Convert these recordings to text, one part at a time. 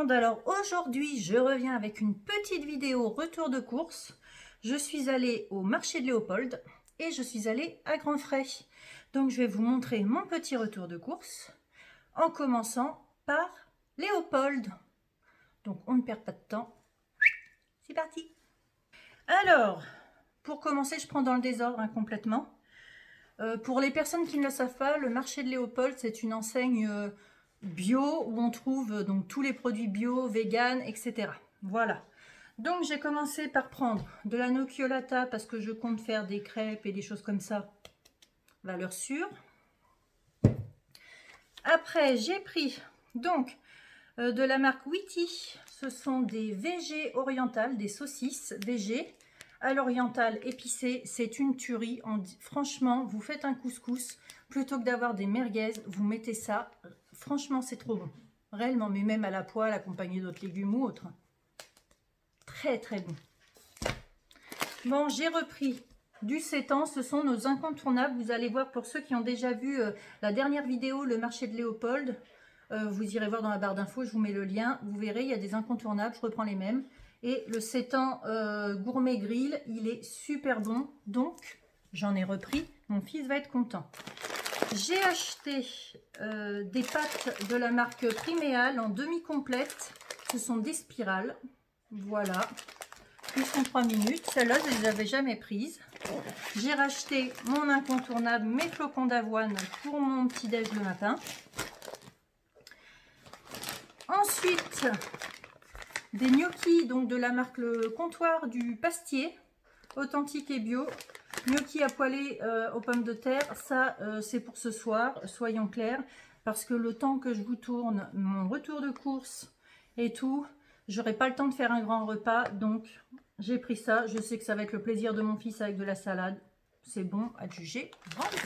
monde, alors aujourd'hui je reviens avec une petite vidéo retour de course. Je suis allée au marché de Léopold et je suis allée à Grandfrais. Donc je vais vous montrer mon petit retour de course en commençant par Léopold. Donc on ne perd pas de temps, c'est parti. Alors pour commencer, je prends dans le désordre complètement. Pour les personnes qui ne le savent pas, le marché de Léopold c'est une enseigne bio où on trouve donc tous les produits bio, vegan, etc. Voilà. Donc j'ai commencé par prendre de la nocciolata parce que je compte faire des crêpes et des choses comme ça, valeur sûre. Après j'ai pris donc de la marque Witty, ce sont des VG orientales, des saucisses VG à l'oriental épicé, c'est une tuerie. Franchement, vous faites un couscous, plutôt que d'avoir des merguez, vous mettez ça, franchement c'est trop bon, réellement, mais même à la poêle, accompagné d'autres légumes ou autres. Très très bon. Bon, j'ai repris du sétan, ce sont nos incontournables, vous allez voir pour ceux qui ont déjà vu la dernière vidéo, le marché de Léopold, vous irez voir dans la barre d'infos, je vous mets le lien, vous verrez, il y a des incontournables, je reprends les mêmes. Et le sétan gourmet grill, il est super bon, donc j'en ai repris, mon fils va être content. J'ai acheté des pâtes de la marque Priméal en demi-complète, ce sont des spirales, voilà, ils font 3 minutes, celles-là je ne les avais jamais prises. J'ai racheté mon incontournable, mes flocons d'avoine pour mon petit déj le matin. Ensuite, des gnocchis donc de la marque Le Comptoir du Pastier, authentique et bio, gnocchis à poêler aux pommes de terre. Ça c'est pour ce soir, soyons clairs, parce que le temps que je vous tourne mon retour de course et tout, j'aurai pas le temps de faire un grand repas, donc j'ai pris ça. Je sais que ça va être le plaisir de mon fils avec de la salade, c'est bon à juger vendu.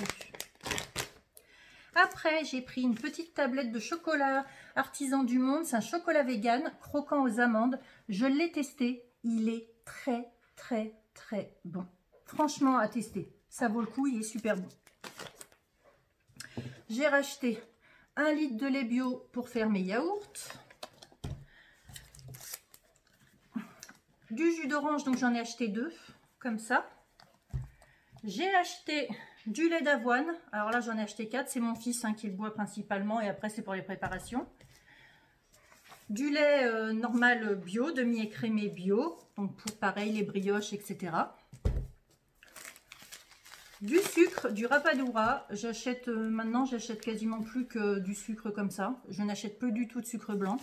Après, j'ai pris une petite tablette de chocolat artisan du monde. C'est un chocolat vegan, croquant aux amandes. Je l'ai testé. Il est très, très, très bon. Franchement, à tester. Ça vaut le coup, il est super bon. J'ai racheté 1 litre de lait bio pour faire mes yaourts. Du jus d'orange, donc j'en ai acheté 2, comme ça. J'ai acheté du lait d'avoine, alors là j'en ai acheté 4, c'est mon fils qui le boit principalement et après c'est pour les préparations. Du lait normal bio, demi-écrémé bio, donc pour pareil les brioches, etc. Du sucre, du rapadura, j'achète maintenant, j'achète quasiment plus que du sucre comme ça, je n'achète plus du tout de sucre blanc.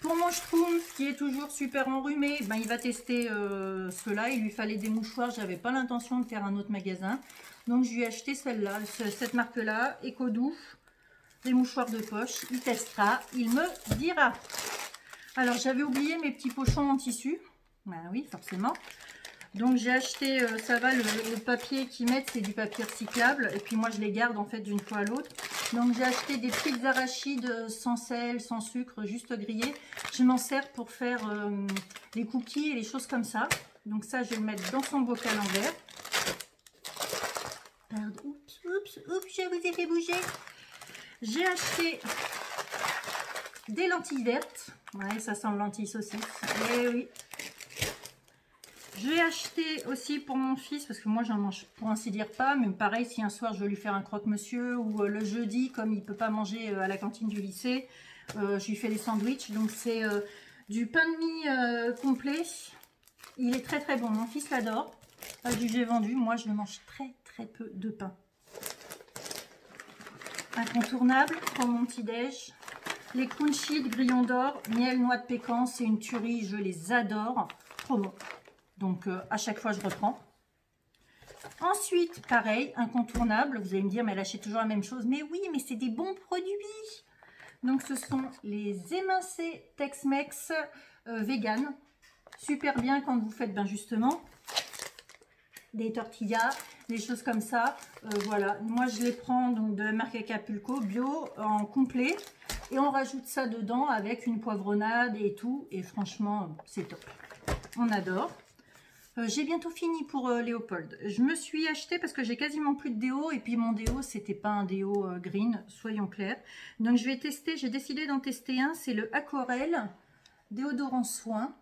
Pour mon Schtroumpf qui est toujours super enrhumé, ben, il va tester ceux-là. Il lui fallait des mouchoirs, j'avais pas l'intention de faire un autre magasin. Donc je lui ai acheté celle-là, cette marque-là, Ecodoux, des mouchoirs de poche. Il testera, il me dira. Alors j'avais oublié mes petits pochons en tissu. Ben oui, forcément. Donc j'ai acheté, ça va, le papier qu'ils mettent, c'est du papier recyclable. Et puis moi je les garde en fait d'une fois à l'autre. Donc j'ai acheté des petites arachides sans sel, sans sucre, juste grillées. Je m'en sers pour faire les cookies et les choses comme ça. Donc ça je vais le mettre dans son bocal en verre. Pardon, oups, oups, oups, je vous ai fait bouger. J'ai acheté des lentilles vertes. Ouais, ça sent lentilles saucisses. Eh oui. J'ai acheté aussi pour mon fils, parce que moi j'en mange pour ainsi dire pas, mais pareil si un soir je veux lui faire un croque-monsieur ou le jeudi, comme il ne peut pas manger à la cantine du lycée, je lui fais des sandwichs. Donc c'est du pain de mie complet, il est très très bon, mon fils l'adore. Du j'ai vendu, moi je mange très très peu de pain. Incontournable pour mon petit déj. Les crunchies de grillons d'or, miel, noix de pécan, c'est une tuerie, je les adore, trop bon. Donc à chaque fois je reprends. Ensuite pareil, incontournable, vous allez me dire mais elle achète toujours la même chose, mais oui mais c'est des bons produits. Donc ce sont les émincés Tex-Mex vegan, super bien quand vous faites ben justement des tortillas, des choses comme ça. Voilà, moi je les prends donc de la marque Acapulco bio en complet et on rajoute ça dedans avec une poivronnade et tout, et franchement c'est top, on adore. J'ai bientôt fini pour Léopold. Je me suis acheté parce que j'ai quasiment plus de déo. Et puis mon déo, c'était pas un déo green, soyons clairs. Donc je vais tester, j'ai décidé d'en tester un. C'est le Aquarelle déodorant soin.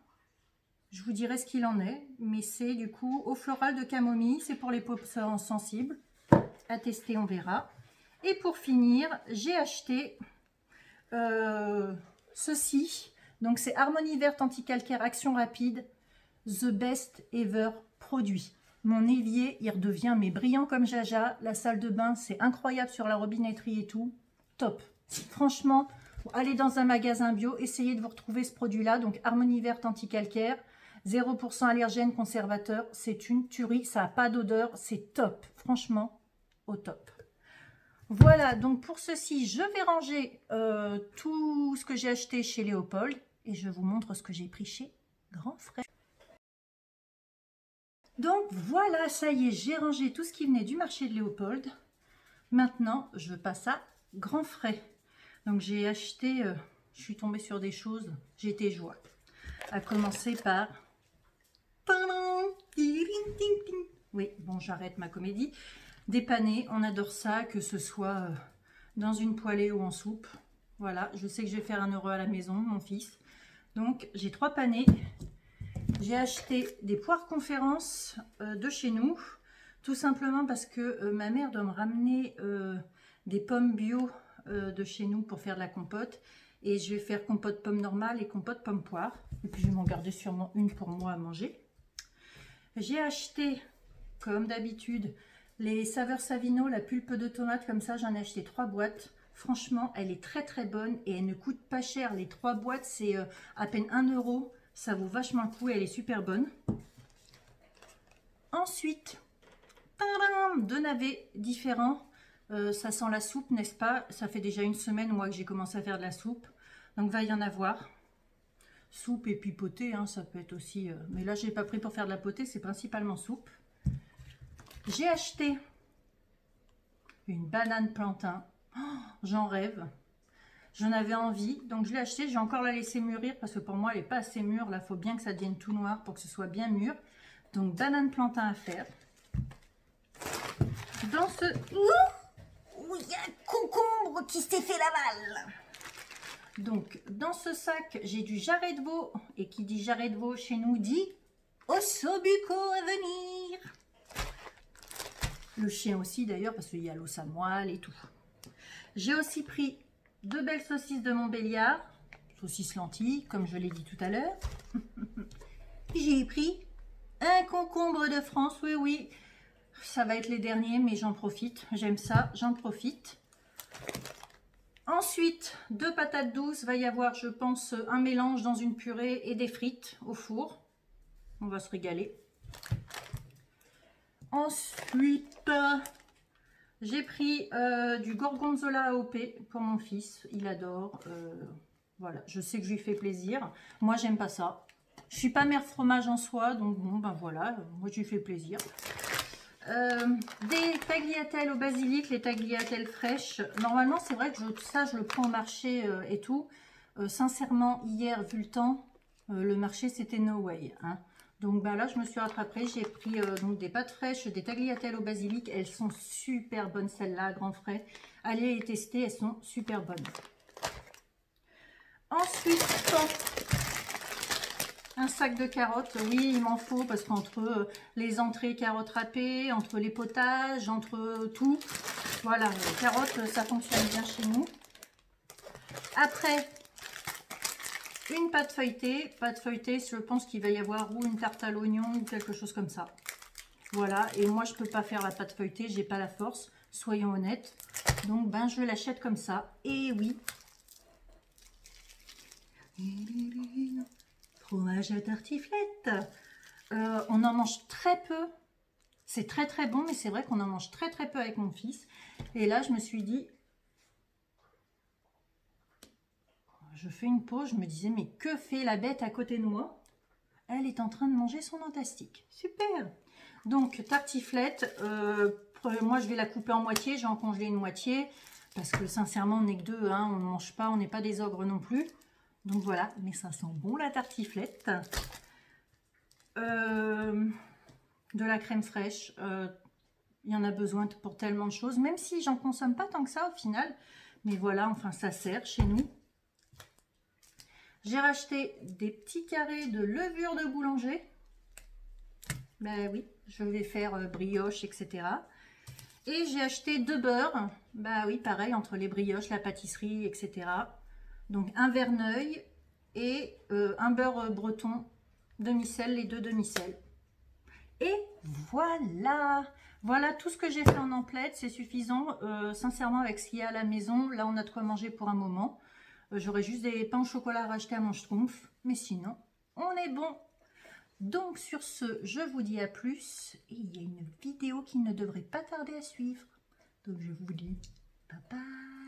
Je vous dirai ce qu'il en est. Mais c'est du coup eau florale de camomille. C'est pour les peaux sensibles. À tester, on verra. Et pour finir, j'ai acheté ceci. Donc c'est Harmonie Verte Anti-Calcaire Action Rapide. The Best Ever produit. Mon évier, il redevient mais brillant comme Jaja. La salle de bain, c'est incroyable sur la robinetterie et tout. Top. Franchement, allez dans un magasin bio, essayez de vous retrouver ce produit-là. Donc Harmonie Verte Anti-Calcaire, 0% allergène conservateur. C'est une tuerie, ça n'a pas d'odeur, c'est top. Franchement, au top. Voilà, donc pour ceci, je vais ranger tout ce que j'ai acheté chez Léopold. Et je vous montre ce que j'ai pris chez Grand Frère. Donc voilà, ça y est, j'ai rangé tout ce qui venait du marché de Léopold. Maintenant, je passe à Grand Frais. Donc j'ai acheté, je suis tombée sur des choses, j'ai été joie. À commencer par... Oui, bon, j'arrête ma comédie. Des panais, on adore ça, que ce soit dans une poêlée ou en soupe. Voilà, je sais que je vais faire 1 euro à la maison, mon fils. Donc j'ai 3 panais. J'ai acheté des poires conférences de chez nous, tout simplement parce que ma mère doit me ramener des pommes bio de chez nous pour faire de la compote. Et je vais faire compote pomme normale et compote pomme poire. Et puis je vais m'en garder sûrement une pour moi à manger. J'ai acheté, comme d'habitude, les saveurs Savino, la pulpe de tomate, comme ça j'en ai acheté 3 boîtes. Franchement, elle est très très bonne et elle ne coûte pas cher. Les 3 boîtes, c'est à peine 1 euro. Ça vaut vachement le coup et elle est super bonne. Ensuite, tadam, 2 navets différents. Ça sent la soupe, n'est-ce pas? Ça fait déjà 1 semaine, moi, que j'ai commencé à faire de la soupe. Donc, va y en avoir. Soupe et puis potée, hein, ça peut être aussi... mais là, je n'ai pas pris pour faire de la potée, c'est principalement soupe. J'ai acheté une banane plantain. Oh, j'en rêve. J'en avais envie, donc je l'ai acheté. J'ai encore la laisser mûrir parce que pour moi, elle n'est pas assez mûre. Là, il faut bien que ça devienne tout noir pour que ce soit bien mûr. Donc, banane plantain à faire. Dans ce... Ouh, il y a un concombre qui s'est fait la malle. Donc, dans ce sac, j'ai du jarret de veau. Et qui dit jarret de veau chez nous dit ossobuco à venir. Le chien aussi, d'ailleurs, parce qu'il y a l'os à moelle et tout. J'ai aussi pris 2 belles saucisses de Montbéliard, saucisses lentilles, comme je l'ai dit tout à l'heure. J'ai pris un concombre de France, oui, oui. Ça va être les derniers, mais j'en profite. J'aime ça, j'en profite. Ensuite, 2 patates douces. Va y avoir, je pense, un mélange dans une purée et des frites au four. On va se régaler. Ensuite... j'ai pris du gorgonzola AOP pour mon fils, il adore. Voilà, je sais que je lui fais plaisir. Moi, j'aime pas ça. Je suis pas mère fromage en soi, donc bon, ben voilà, moi je lui fais plaisir. Des tagliatelles au basilic, les tagliatelles fraîches. Normalement, c'est vrai que ça, je le prends au marché et tout. Sincèrement, hier, vu le temps, le marché, c'était no way, hein. Donc bah là, je me suis rattrapée. J'ai pris donc des pâtes fraîches, des tagliatelles au basilic. Elles sont super bonnes, celles-là, Grand Frais. Allez les tester, elles sont super bonnes. Ensuite, un sac de carottes. Oui, il m'en faut parce qu'entre les entrées carottes râpées, entre les potages, entre tout, voilà, les carottes, ça fonctionne bien chez nous. Après... une pâte feuilletée. Pâte feuilletée, je pense qu'il va y avoir ou une tarte à l'oignon ou quelque chose comme ça. Voilà, et moi je peux pas faire la pâte feuilletée, j'ai pas la force, soyons honnêtes. Donc ben je l'achète comme ça. Et oui. Fromage à tartiflette. On en mange très peu. C'est très très bon, mais c'est vrai qu'on en mange très très peu avec mon fils. Et là je me suis dit... je fais une pause, je me disais, mais que fait la bête à côté de moi? Elle est en train de manger son antastique. Super! Donc, tartiflette, moi je vais la couper en moitié, j'ai en congelé une moitié, parce que sincèrement, on n'est que 2, hein, on ne mange pas, on n'est pas des ogres non plus. Donc voilà, mais ça sent bon la tartiflette. de la crème fraîche. Il y en a besoin pour tellement de choses, même si j'en consomme pas tant que ça au final. Mais voilà, enfin ça sert chez nous. J'ai racheté des petits carrés de levure de boulanger. Ben oui, je vais faire brioche, etc. Et j'ai acheté 2 beurres. Ben oui, pareil, entre les brioches, la pâtisserie, etc. Donc un Verneuil et un beurre breton, demi-sel, les 2 demi-sel. Et voilà, voilà tout ce que j'ai fait en emplette, c'est suffisant, sincèrement avec ce qu'il y a à la maison. Là on a de quoi manger pour un moment. J'aurais juste des pains au chocolat à racheter à mon schtroumpf, mais sinon on est bon. Donc sur ce, je vous dis à plus, et il y a une vidéo qui ne devrait pas tarder à suivre. Donc je vous dis bye bye.